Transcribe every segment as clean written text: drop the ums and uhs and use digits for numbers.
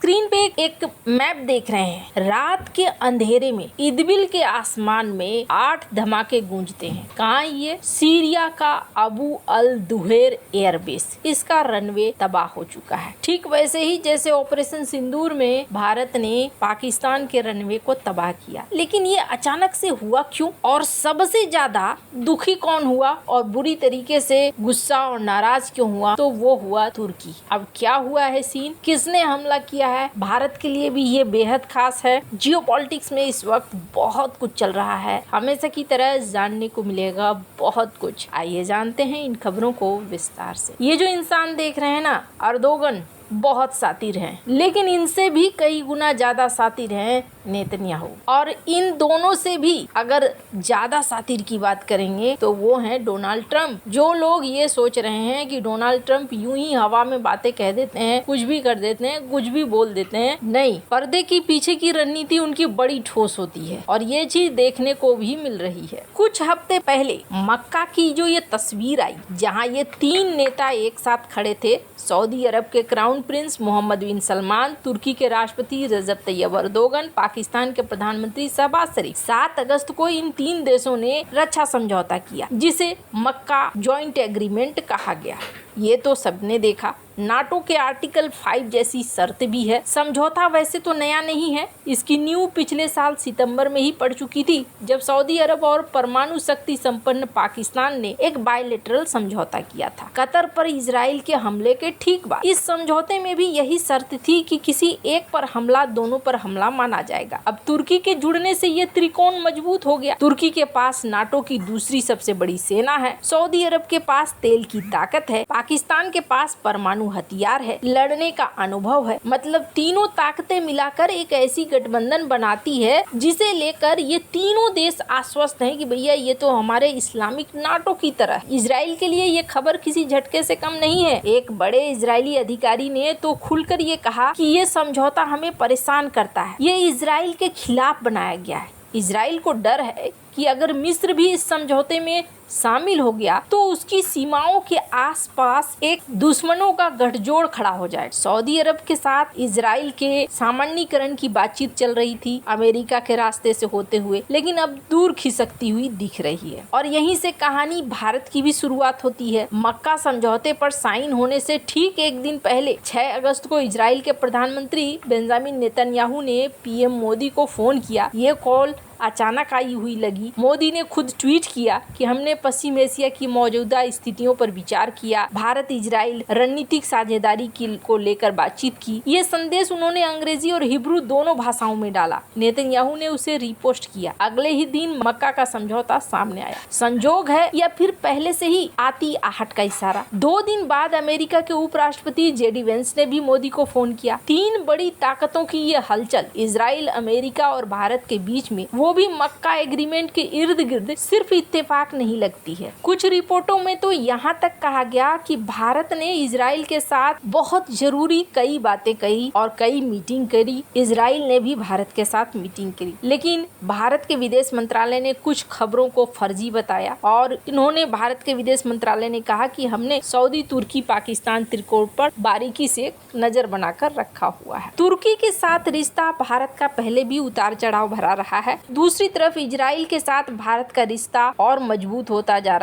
Screen पे एक map देख रहे हैं। रात के अंधेरे में इदबिल के आसमान में 8 धमाके गूंजते हैं। कहाँ ये? सीरिया का अबू अल दुहेर एयरबेस। इसका रनवे तबाह हो चुका है। ठीक वैसे ही जैसे ऑपरेशन सिंदूर में भारत ने पाकिस्तान के रनवे को तबाह किया। लेकिन ये अचानक से हुआ क्यों? और सबसे ज्यादा दुखी कौन हुआ और बुरी तरीके से गुस्सा और नाराज क्यों हुआ? तो वो हुआ तुर्की। अब क्या हुआ है सीन? किसने हमला किया है? भारत के लिए भी ये बेहद खास है। जियोपॉलिटिक्स में इस वक्त बहुत कुछ चल रहा है। हमेशा की तरह जानने को मिलेगा बहुत कुछ। आइए जानते हैं इन खबरों को विस्तार से। ये जो इंसान देख रहे हैं ना, अर्दोगन, बहुत सातिर हैं, लेकिन इनसे भी कई गुना ज्यादा सातिर हैं नेतन्याहू। और इन दोनों से भी अगर ज्यादा सातिर की बात करेंगे तो वो हैं डोनाल्ड ट्रंप। जो लोग ये सोच रहे हैं कि डोनाल्ड ट्रंप यूं ही हवा में बातें कह देते हैं, कुछ भी कर देते हैं, कुछ भी बोल देते हैं, नहीं, पर्दे के पीछे की रणनीति उनकी बड़ी ठोस होती है और ये चीज देखने को भी मिल रही है। कुछ हफ्ते पहले मक्का की जो ये तस्वीर आई, जहाँ ये 3 नेता एक साथ खड़े थे, सऊदी अरब के क्राउन प्रिंस मोहम्मद बिन सलमान, तुर्की के राष्ट्रपति रजब तैयब अर्दोगन, पाकिस्तान के प्रधानमंत्री शहबाज शरीफ। 7 अगस्त को इन 3 देशों ने रक्षा समझौता किया, जिसे मक्का जॉइंट एग्रीमेंट कहा गया। ये तो सबने देखा। नाटो के आर्टिकल 5 जैसी शर्त भी है। समझौता वैसे तो नया नहीं है, इसकी नींव पिछले साल सितंबर में ही पड़ चुकी थी, जब सऊदी अरब और परमाणु शक्ति संपन्न पाकिस्तान ने एक बायलैटरल समझौता किया था कतर पर इजराइल के हमले के ठीक बाद। इस समझौते में भी यही शर्त थी कि किसी एक पर हमला दोनों पर हमला माना जाएगा। अब तुर्की के जुड़ने से ये त्रिकोण मजबूत हो गया। तुर्की के पास नाटो की दूसरी सबसे बड़ी सेना है, सऊदी अरब के पास तेल की ताकत है, पाकिस्तान के पास परमाणु हथियार है, लड़ने का अनुभव है। मतलब तीनों ताकतें मिलाकर एक ऐसी गठबंधन बनाती है जिसे लेकर ये तीनों देश आश्वस्त हैं कि भैया ये तो हमारे इस्लामिक नाटो की तरह। इजराइल के लिए ये खबर किसी झटके से कम नहीं है। एक बड़े इजरायली अधिकारी ने तो खुलकर ये कहा कि ये समझौता हमें परेशान करता है, ये इजराइल के खिलाफ बनाया गया है। इजराइल को डर है कि अगर मिस्र भी इस समझौते में शामिल हो गया तो उसकी सीमाओं के आसपास एक दुश्मनों का गठजोड़ खड़ा हो जाए। सऊदी अरब के साथ इजराइल के सामान्यीकरण की बातचीत चल रही थी अमेरिका के रास्ते से होते हुए, लेकिन अब दूर खिसकती हुई दिख रही है। और यहीं से कहानी भारत की भी शुरुआत होती है। मक्का समझौते पर साइन होने से ठीक एक दिन पहले 6 अगस्त को इजराइल के प्रधानमंत्री बेंजामिन नेतन्याहू ने पीएम मोदी को फोन किया। ये कॉल अचानक आई हुई लगी। मोदी ने खुद ट्वीट किया कि हमने पश्चिम एशिया की मौजूदा स्थितियों पर विचार किया, भारत इजराइल रणनीतिक साझेदारी को लेकर बातचीत की। ये संदेश उन्होंने अंग्रेजी और हिब्रू दोनों भाषाओं में डाला। नेतन्याहू ने उसे रिपोस्ट किया। अगले ही दिन मक्का का समझौता सामने आया। संजोग है या फिर पहले से ही आती आहट का इशारा? 2 दिन बाद अमेरिका के उपराष्ट्रपति जेडी वेंस ने भी मोदी को फोन किया। 3 बड़ी ताकतों की ये हलचल इजराइल, अमेरिका और भारत के बीच में, वो भी मक्का एग्रीमेंट के इर्द गिर्द, सिर्फ इत्तेफाक नहीं लगती है। कुछ रिपोर्टों में तो यहाँ तक कहा गया कि भारत ने इजराइल के साथ बहुत जरूरी कई बातें कही और कई मीटिंग करी। इजराइल ने भी भारत के साथ मीटिंग करी, लेकिन भारत के विदेश मंत्रालय ने कुछ खबरों को फर्जी बताया और इन्होंने भारत के विदेश मंत्रालय ने कहा कि हमने सऊदी, तुर्की, पाकिस्तान त्रिकोण पर बारीकी से नजर बनाकर रखा हुआ है। तुर्की के साथ रिश्ता भारत का पहले भी उतार चढ़ाव भरा रहा है। दूसरी तरफ इजराइल के साथ भारत का रिश्ता और मजबूत होता जा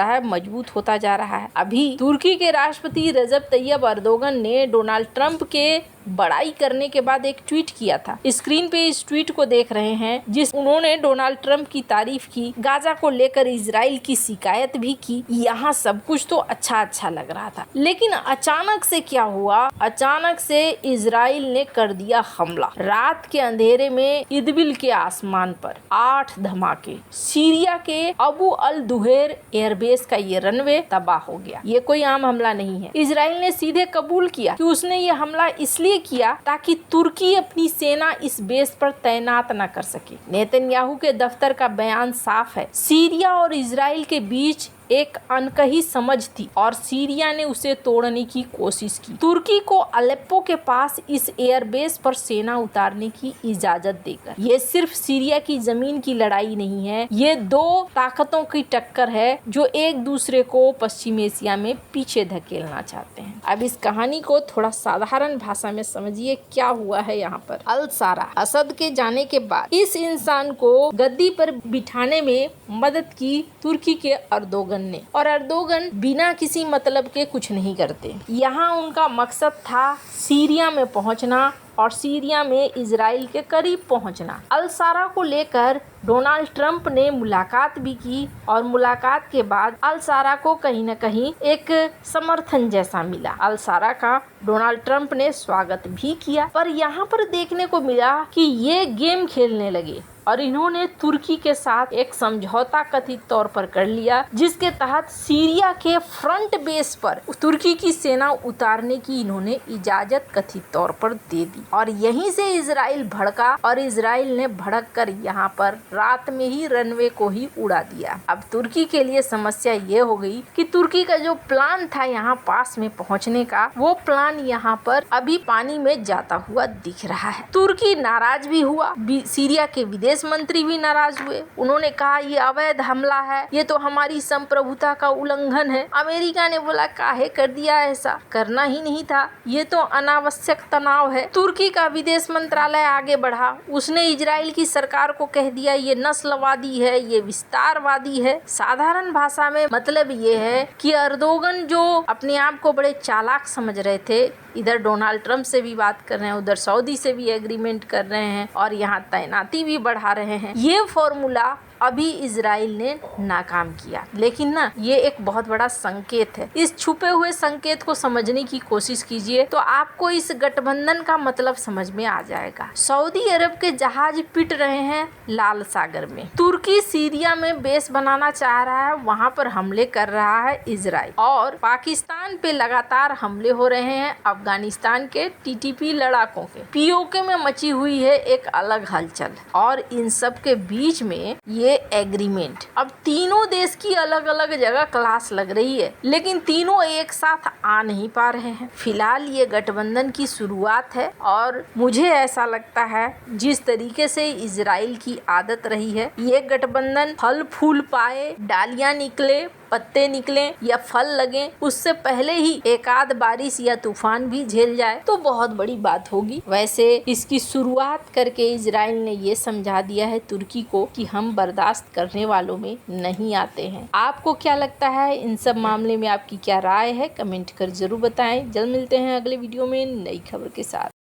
रहा है। अभी तुर्की के राष्ट्रपति रजब तैयब अर्दोगन ने डोनाल्ड ट्रंप के बड़ाई करने के बाद एक ट्वीट किया था। स्क्रीन पे इस ट्वीट को देख रहे हैं, जिस उन्होंने डोनाल्ड ट्रंप की तारीफ की, गाजा को लेकर इजराइल की शिकायत भी की। यहाँ सब कुछ तो अच्छा लग रहा था, लेकिन अचानक से क्या हुआ? अचानक से इजराइल ने कर दिया हमला। रात के अंधेरे में इदबिल के आसमान पर 8 धमाके। सीरिया के अबू अल दुहेर एयरबेस का ये रनवे तबाह हो गया। ये कोई आम हमला नहीं है। इजराइल ने सीधे कबूल किया कि उसने ये हमला इसलिए किया ताकि तुर्की अपनी सेना इस बेस पर तैनात न कर सके। नेतन्याहू के दफ्तर का बयान साफ है, सीरिया और इजराइल के बीच एक अनकही समझ थी और सीरिया ने उसे तोड़ने की कोशिश की। तुर्की को अलेप्पो के पास इस एयरबेस पर सेना उतारने की इजाजत देकर। ये सिर्फ सीरिया की जमीन की लड़ाई नहीं है, ये दो ताकतों की टक्कर है जो एक दूसरे को पश्चिम एशिया में पीछे धकेलना चाहते हैं। अब इस कहानी को थोड़ा साधारण भाषा में समझिए क्या हुआ है यहाँ पर। अल सारा असद के जाने के बाद इस इंसान को गद्दी पर बिठाने में मदद की तुर्की के अर्दोगन ने, और अर्दोगन बिना किसी मतलब के कुछ नहीं करते। यहाँ उनका मकसद था सीरिया में पहुँचना और सीरिया में इजराइल के करीब पहुंचना। अल सारा को लेकर डोनाल्ड ट्रंप ने मुलाकात भी की और मुलाकात के बाद अल सारा को कहीं न कहीं एक समर्थन जैसा मिला। अल सारा का डोनाल्ड ट्रंप ने स्वागत भी किया, पर यहाँ पर देखने को मिला कि ये गेम खेलने लगे और इन्होंने तुर्की के साथ एक समझौता कथित तौर पर कर लिया, जिसके तहत सीरिया के फ्रंट बेस पर तुर्की की सेना उतारने की इन्होंने इजाजत कथित तौर पर दे दी। और यहीं से इजराइल भड़का और इजराइल ने भड़क कर यहाँ पर रात में ही रनवे को ही उड़ा दिया। अब तुर्की के लिए समस्या ये हो गई कि तुर्की का जो प्लान था यहाँ पास में पहुँचने का, वो प्लान यहाँ पर अभी पानी में जाता हुआ दिख रहा है। तुर्की नाराज भी हुआ, सीरिया के विदेश मंत्री भी नाराज हुए। उन्होंने कहा ये अवैध हमला है, ये तो हमारी संप्रभुता का उल्लंघन है। अमेरिका ने बोला काहे कर दिया, ऐसा करना ही नहीं था, ये तो अनावश्यक तनाव है। तुर्की का विदेश मंत्रालय आगे बढ़ा, उसने इजराइल की सरकार को कह दिया ये नस्लवादी है, ये विस्तारवादी है। साधारण भाषा में मतलब ये है कि अर्दोगन जो अपने आप को बड़े चालाक समझ रहे थे, इधर डोनाल्ड ट्रंप से भी बात कर रहे हैं, उधर सऊदी से भी एग्रीमेंट कर रहे हैं और यहाँ तैनाती भी बढ़ा रहे हैं। ये फॉर्मूला अभी इजराइल ने नाकाम किया, लेकिन ना ये एक बहुत बड़ा संकेत है। इस छुपे हुए संकेत को समझने की कोशिश कीजिए तो आपको इस गठबंधन का मतलब समझ में आ जाएगा। सऊदी अरब के जहाज पिट रहे हैं लाल सागर में, तुर्की सीरिया में बेस बनाना चाह रहा है, वहाँ पर हमले कर रहा है इजराइल, और पाकिस्तान पे लगातार हमले हो रहे हैं अफगानिस्तान के टीटीपी लड़ाकों के। पीओके में मची हुई है एक अलग हलचल, और इन सब के बीच में ये एग्रीमेंट। अब तीनों देश की अलग अलग जगह क्लास लग रही है, लेकिन तीनों एक साथ आ नहीं पा रहे हैं। फिलहाल ये गठबंधन की शुरुआत है और मुझे ऐसा लगता है जिस तरीके से इजराइल की आदत रही है, ये गठबंधन फल फूल पाए, डालियां निकले, पत्ते निकले या फल लगे, उससे पहले ही एक आध बारिश या तूफान भी झेल जाए तो बहुत बड़ी बात होगी। वैसे इसकी शुरुआत करके इजराइल ने ये समझा दिया है तुर्की को कि हम बर्दाश्त करने वालों में नहीं आते हैं। आपको क्या लगता है इन सब मामले में, आपकी क्या राय है, कमेंट कर जरूर बताएं। जल्द मिलते हैं अगले वीडियो में नई खबर के साथ।